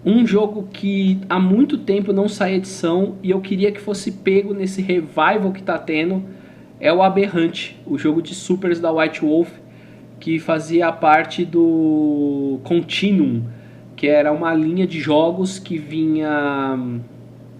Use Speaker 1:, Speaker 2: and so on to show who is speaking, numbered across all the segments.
Speaker 1: Um jogo que há muito tempo não sai edição e eu queria que fosse pego nesse revival que tá tendo é o Aberrante, o jogo de supers da White Wolf, que fazia parte do Continuum, que era uma linha de jogos que vinha,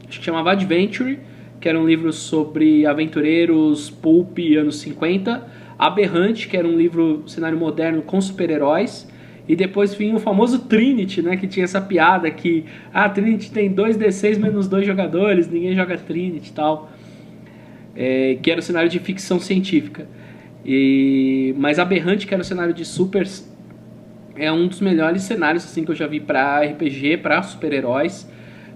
Speaker 1: acho que chamava Adventure, que era um livro sobre aventureiros pulp anos 50, Aberrante, que era um livro cenário moderno com super-heróis, e depois vinha o famoso Trinity, né, que tinha essa piada que Trinity tem 2d6 menos 2 jogadores, ninguém joga Trinity e tal, que era o cenário de ficção científica. Mas Aberrante, que era o cenário de supers, é um dos melhores cenários assim que eu já vi para RPG, para super-heróis.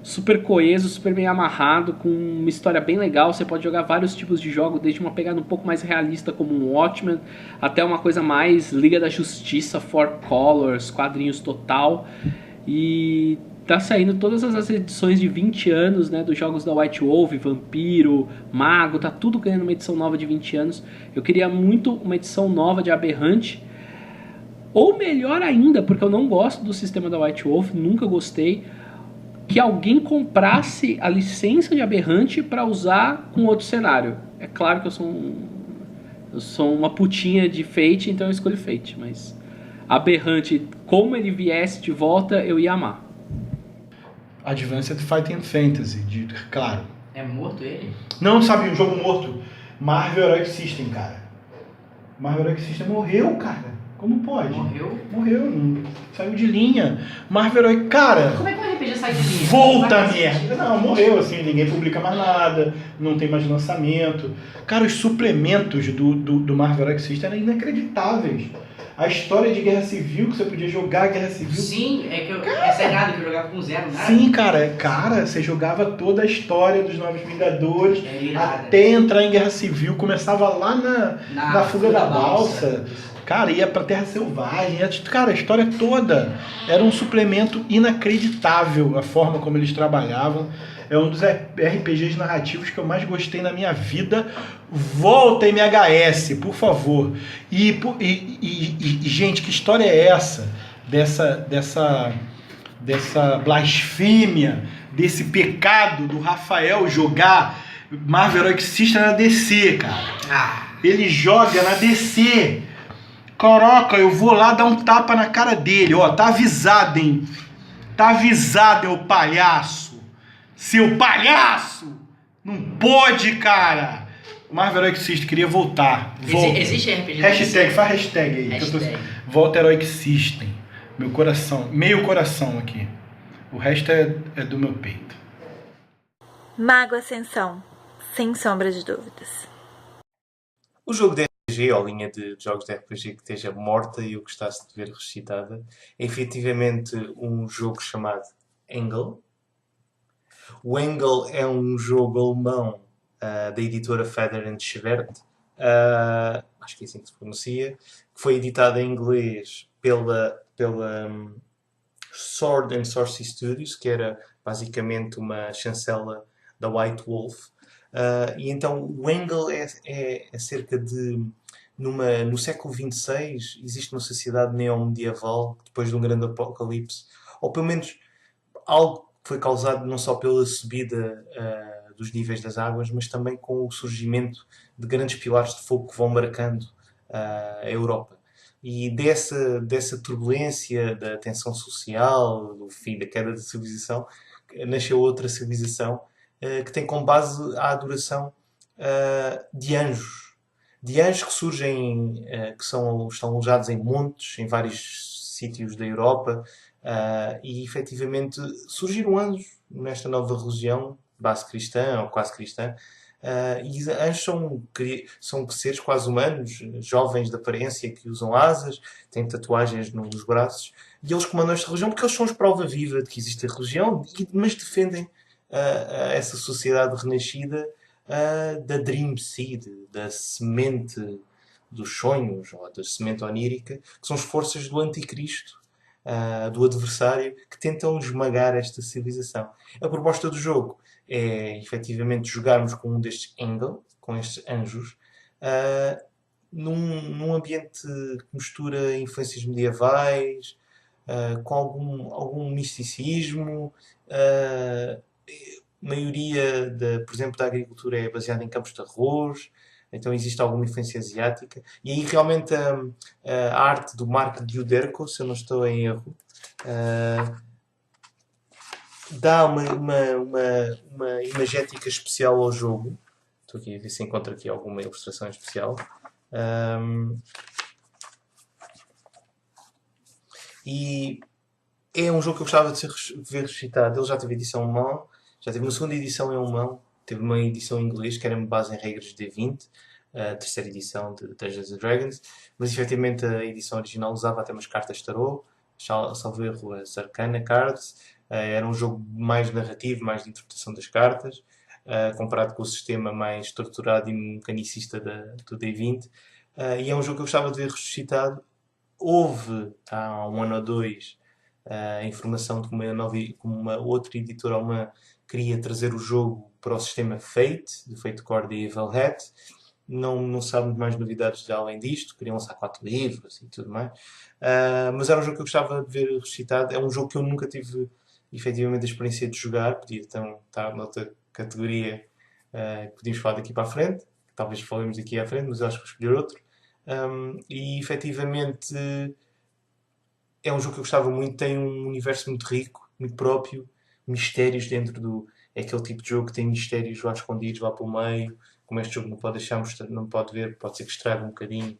Speaker 1: Super coeso, super bem amarrado, com uma história bem legal. Você pode jogar vários tipos de jogo, desde uma pegada um pouco mais realista, como um Watchmen, até uma coisa mais Liga da Justiça, Four Colors, quadrinhos total. E tá saindo todas as edições de 20 anos, né, dos jogos da White Wolf, Vampiro, Mago, tá tudo ganhando uma edição nova de 20 anos. Eu queria muito uma edição nova de Aberrante, ou melhor ainda, porque eu não gosto do sistema da White Wolf, nunca gostei, que alguém comprasse a licença de Aberrante para usar com outro cenário. É claro que eu sou uma putinha de Fate, então eu escolho Fate, mas Aberrante, como ele viesse de volta, eu ia amar.
Speaker 2: Advanced Fighting Fantasy, claro.
Speaker 3: É morto ele?
Speaker 2: Não, sabe, um jogo morto. Marvel Heroic System, cara. Marvel Heroic System morreu, cara. Como pode?
Speaker 3: Morreu?
Speaker 2: Morreu, não saiu de linha. Marvel Heroic, cara...
Speaker 3: Como é que um RPG sai de linha?
Speaker 2: Volta, merda! Não, morreu, assim, ninguém publica mais nada, não tem mais lançamento. Cara, os suplementos do Marvel Heroic System eram inacreditáveis. A história de Guerra Civil, que você podia jogar Guerra Civil...
Speaker 3: Sim, é seriado que eu jogava com zero, nada.
Speaker 2: Sim, cara, você jogava toda a história dos Novos Vingadores até entrar em Guerra Civil, começava lá na Fuga da Balsa. Cara, ia pra Terra Selvagem, cara, a história toda era um suplemento inacreditável, a forma como eles trabalhavam. É um dos RPGs narrativos que eu mais gostei na minha vida. Volta MHS, por favor. E gente, que história é essa? Dessa blasfêmia, desse pecado do Rafael jogar Marvel Heroic System na DC, cara. Ele joga na DC. Caraca, eu vou lá dar um tapa na cara dele. Ó, tá avisado, hein? Tá avisado, ô palhaço. Seu palhaço! Não pode, cara! O Marvel Heroic System queria voltar.
Speaker 3: Existe RPG?
Speaker 2: Hashtag, faz hashtag aí.
Speaker 3: Hashtag.
Speaker 2: Volta Heroic System. Meu coração, meio coração aqui. O resto é do meu peito.
Speaker 4: Mago Ascensão, sem sombra de dúvidas.
Speaker 5: O jogo de RPG, ou linha de jogos de RPG que esteja morta e eu gostasse de ver ressuscitada, é efetivamente um jogo chamado Engel. O Engel é um jogo alemão da editora Feder and Schwert, acho que é assim que se pronuncia, que foi editado em inglês pela Sword and Sorcery Studios, que era basicamente uma chancela da White Wolf. E então o Engel é cerca de... no século XXVI existe uma sociedade neomedieval depois de um grande apocalipse, ou pelo menos algo que foi causado não só pela subida dos níveis das águas, mas também com o surgimento de grandes pilares de fogo que vão marcando a Europa. E dessa turbulência, da tensão social, do fim da queda da civilização, nasceu outra civilização que tem como base a adoração de anjos. De anjos que surgem, estão alojados em montes, em vários sítios da Europa, e efetivamente surgiram anjos nesta nova religião, base cristã ou quase cristã. E anjos são seres quase humanos, jovens de aparência, que usam asas, têm tatuagens nos braços, e eles comandam esta religião porque eles são a prova viva de que existe a religião, mas defendem essa sociedade renascida da Dream Seed, da semente dos sonhos, ou da semente onírica, que são as forças do anticristo, do adversário, que tentam esmagar esta civilização. A proposta do jogo é, efetivamente, jogarmos com um destes Engel, com estes anjos, num ambiente que mistura influências medievais, com algum misticismo. A maioria, por exemplo, da agricultura é baseada em campos de arroz, então existe alguma influência asiática. E aí realmente a arte do Mark Deuderko, se eu não estou em erro, dá uma imagética especial ao jogo. Estou aqui a ver se encontro aqui alguma ilustração especial. E é um jogo que eu gostava de ver recitado. Ele já teve edição alemão, já teve uma segunda edição em alemão, teve uma edição em inglês que era base em regras de D20, a terceira edição de Dungeons and Dragons, mas efetivamente a edição original usava até umas cartas de tarot, salvo erro as Arcana Cards. Era um jogo mais narrativo, mais de interpretação das cartas, comparado com o sistema mais estruturado e mecanicista do D20. E é um jogo que eu gostava de ver ressuscitado. Houve, há um ano ou dois, a informação de que uma outra editora alemã queria trazer o jogo para o sistema Fate, do Fate Core de Evil Hat. Não sabe muito mais novidades de além disto. Queriam lançar 4 livros e tudo mais. Mas era um jogo que eu gostava de ver ressuscitado. É um jogo que eu nunca tive efetivamente a experiência de jogar. Podia então estar noutra categoria que podíamos falar daqui para a frente. Talvez falemos daqui à frente, mas eu acho que vou escolher outro. E efetivamente é um jogo que eu gostava muito. Tem um universo muito rico, muito próprio, mistérios dentro do... É aquele tipo de jogo que tem mistérios lá escondidos, lá para o meio. Como este jogo não pode deixar, não pode ver, pode ser que estrague um bocadinho.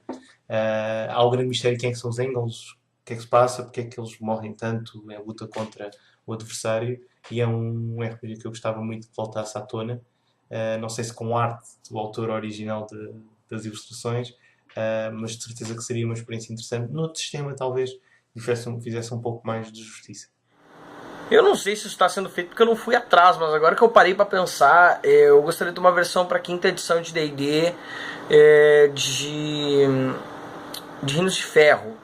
Speaker 5: Há o grande mistério: quem é que são os Engels, o que é que se passa, porque é que eles morrem tanto, é a luta contra o adversário. E é um RPG que eu gostava muito que voltasse à tona. Não sei se com arte do autor original das ilustrações, mas de certeza que seria uma experiência interessante. No outro sistema talvez fizesse um pouco mais de justiça.
Speaker 6: Eu não sei se isso está sendo feito porque eu não fui atrás, mas agora que eu parei para pensar, eu gostaria de uma versão para a 5ª edição de D&D de Reinos de Ferro.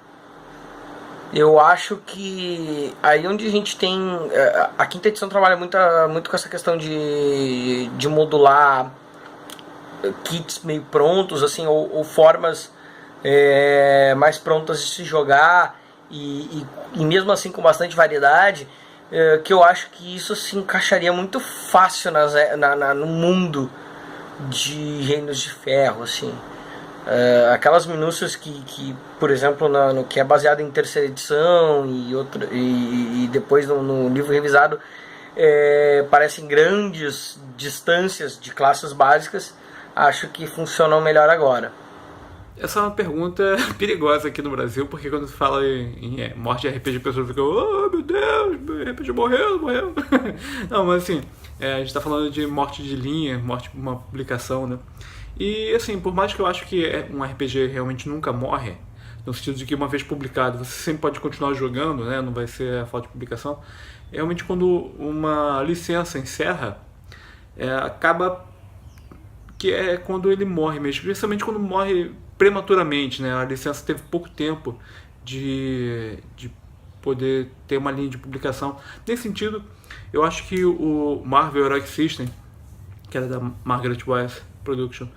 Speaker 6: Eu acho que aí onde a gente tem... A 5ª edição trabalha muito com essa questão de modular kits meio prontos, assim, ou formas mais prontas de se jogar, e mesmo assim com bastante variedade, que eu acho que isso se encaixaria muito fácil no mundo de Reinos de Ferro, assim. Aquelas minúcias que por exemplo, no que é baseado em terceira edição e depois no livro revisado, parecem grandes distâncias de classes básicas. Acho que funcionam melhor agora.
Speaker 7: Essa é uma pergunta perigosa aqui no Brasil, porque quando se fala em morte de RPG, a pessoa fica: oh meu Deus, meu RPG morreu. Não, mas assim, a gente tá falando de morte de linha, morte por uma publicação, né? E assim, por mais que eu acho que um RPG realmente nunca morre, no sentido de que uma vez publicado você sempre pode continuar jogando, né? Não vai ser a falta de publicação. Realmente, quando uma licença encerra, acaba que é quando ele morre mesmo, principalmente quando morre prematuramente, né? A licença teve pouco tempo de poder ter uma linha de publicação. Nesse sentido, eu acho que o Marvel Heroic System, que era da Margaret Weis Production,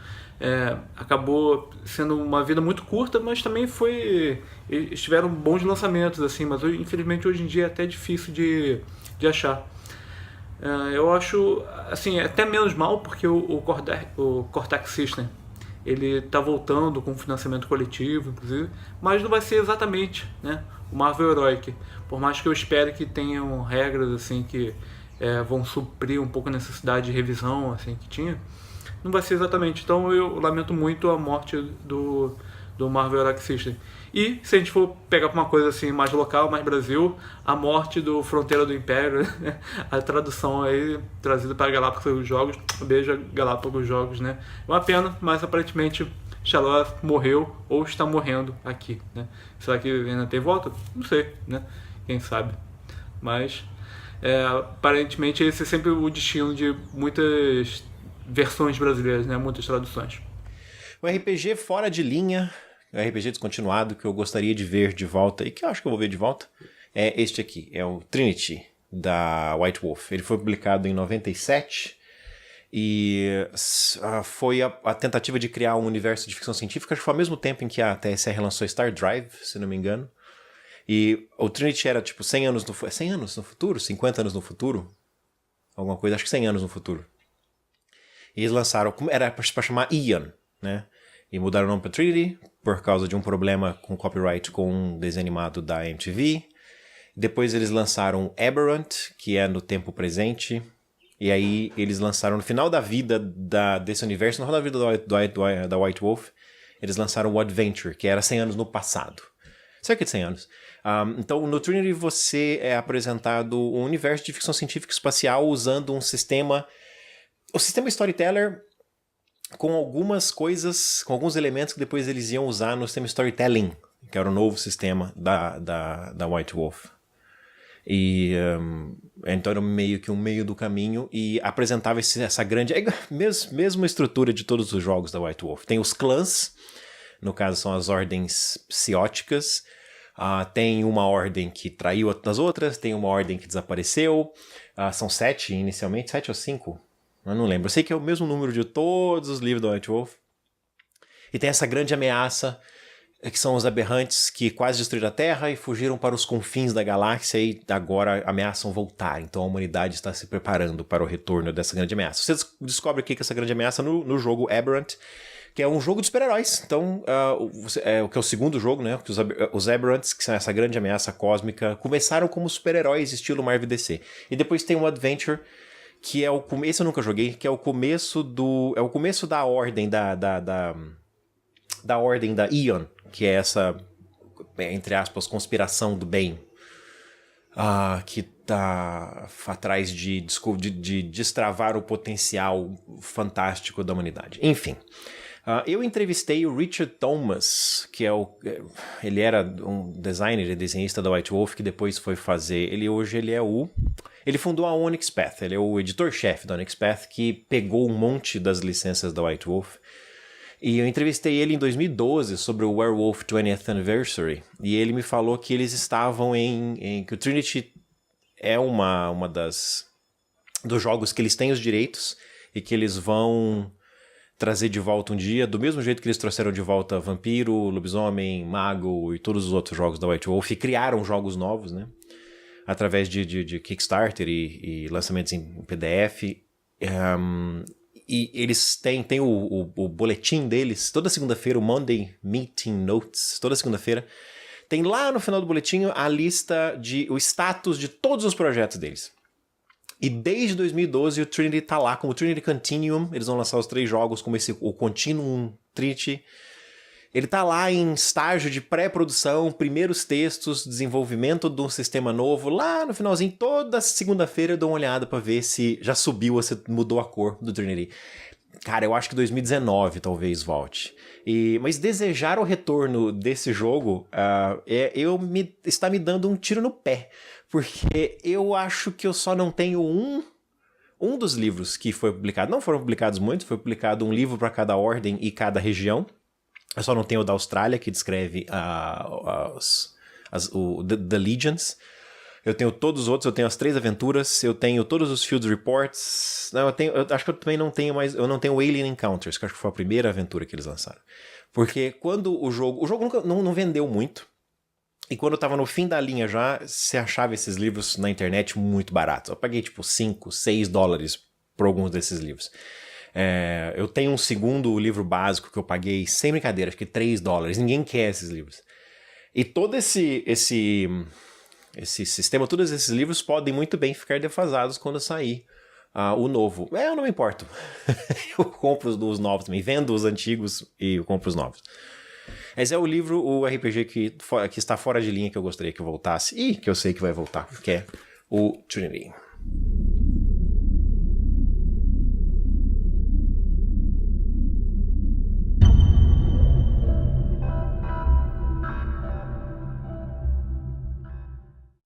Speaker 7: acabou sendo uma vida muito curta, mas também eles tiveram bons lançamentos, assim, mas infelizmente hoje em dia é até difícil de achar. Eu acho, assim, até menos mal, porque o Cortex System ele está voltando com financiamento coletivo, inclusive, mas não vai ser exatamente, né, o Marvel Heroic. Por mais que eu espere que tenham regras assim que vão suprir um pouco a necessidade de revisão assim que tinha, não vai ser exatamente. Então eu lamento muito a morte do Marvel Heroic System. E se a gente for pegar uma coisa assim mais local, mais Brasil, a morte do Fronteira do Império, né? A tradução aí trazida para Galápagos Jogos. Beijo, Galápagos Jogos, né? É uma pena, mas aparentemente Xaló morreu ou está morrendo aqui, né? Será que ainda tem volta? Não sei, né? Quem sabe. Mas aparentemente esse é sempre o destino de muitas versões brasileiras, né? Muitas traduções.
Speaker 8: O RPG fora de linha, o RPG descontinuado que eu gostaria de ver de volta, e que eu acho que eu vou ver de volta, é este aqui, é o Trinity, da White Wolf. Ele foi publicado em 97 e foi a tentativa de criar um universo de ficção científica. Acho que foi ao mesmo tempo em que a TSR lançou Star Drive, se não me engano. E o Trinity era tipo 100 anos no futuro? 50 anos no futuro? Alguma coisa, acho que 100 anos no futuro. E eles lançaram, era pra chamar Ian, né? E mudaram o nome pra Trinity por causa de um problema com copyright com um desenho animado da MTV. Depois eles lançaram Aberrant, que é no tempo presente. E aí eles lançaram no final da vida desse universo, no final da vida da White Wolf, eles lançaram o Adventure, que era 100 anos no passado. Cerca de 100 anos. Então, no Trinity você é apresentado um universo de ficção científica espacial usando um sistema... O sistema Storyteller com algumas coisas, com alguns elementos que depois eles iam usar no sistema Storytelling, que era o novo sistema da White Wolf. E então era meio que um meio do caminho e apresentava essa grande... mesma estrutura de todos os jogos da White Wolf. Tem os clãs, no caso são as ordens psióticas, tem uma ordem que traiu as outras, tem uma ordem que desapareceu, são 7 inicialmente, 7 ou 5? Eu não lembro, eu sei que é o mesmo número de todos os livros da White Wolf. E tem essa grande ameaça, que são os aberrantes que quase destruíram a Terra e fugiram para os confins da galáxia e agora ameaçam voltar. Então a humanidade está se preparando para o retorno dessa grande ameaça. Você descobre aqui que essa grande ameaça no jogo Aberrant, que é um jogo de super-heróis. Então, o que é o segundo jogo, né? Os Aberrants, que são essa grande ameaça cósmica, começaram como super-heróis estilo Marvel DC. E depois tem o Adventure, que é o começo, eu nunca joguei, que é o começo da ordem da ordem da Ion, que é essa, entre aspas, conspiração do bem, que tá atrás de destravar o potencial fantástico da humanidade. Enfim, eu entrevistei o Richard Thomas, que ele era um designer e desenhista da White Wolf, que depois foi fazer, ele fundou a Onyx Path, ele é o editor-chefe da Onyx Path, que pegou um monte das licenças da White Wolf. E eu entrevistei ele em 2012 sobre o Werewolf 20th Anniversary. E ele me falou que eles estavam que o Trinity é uma dos jogos que eles têm os direitos e que eles vão trazer de volta um dia, do mesmo jeito que eles trouxeram de volta Vampiro, Lobisomem, Mago e todos os outros jogos da White Wolf, e criaram jogos novos, né? Através de Kickstarter e lançamentos em PDF. E eles têm o boletim deles, toda segunda-feira, o Monday Meeting Notes, toda segunda-feira, tem lá no final do boletim a lista o status de todos os projetos deles. E desde 2012 o Trinity tá lá, como o Trinity Continuum, eles vão lançar os 3 jogos como o Continuum Trinity. Ele tá lá em estágio de pré-produção, primeiros textos, desenvolvimento de um sistema novo. Lá no finalzinho, toda segunda-feira eu dou uma olhada pra ver se já subiu ou se mudou a cor do Trinity. Cara, eu acho que 2019 talvez volte. Mas desejar o retorno desse jogo está me dando um tiro no pé. Porque eu acho que eu só não tenho um dos livros que foi publicado. Não foram publicados muitos, foi publicado um livro para cada ordem e cada região. Eu só não tenho o da Austrália, que descreve The Legions. Eu tenho todos os outros, eu tenho as 3 aventuras, eu tenho todos os Field Reports. Não, eu acho que eu também não tenho mais. Eu não tenho o Alien Encounters, que acho que foi a primeira aventura que eles lançaram. Porque quando o jogo nunca não vendeu muito. E quando eu tava no fim da linha já, você achava esses livros na internet muito baratos. Eu paguei tipo $5, $6 por alguns desses livros. Eu tenho um segundo livro básico que eu paguei, sem brincadeira, acho que $3. Ninguém quer esses livros. E todo esse sistema, todos esses livros podem muito bem ficar defasados quando sair o novo. Eu não me importo. Eu compro os novos também, vendo os antigos e eu compro os novos. Esse é o livro, o RPG que está fora de linha, que eu gostaria que voltasse e que eu sei que vai voltar, que é o Trinity.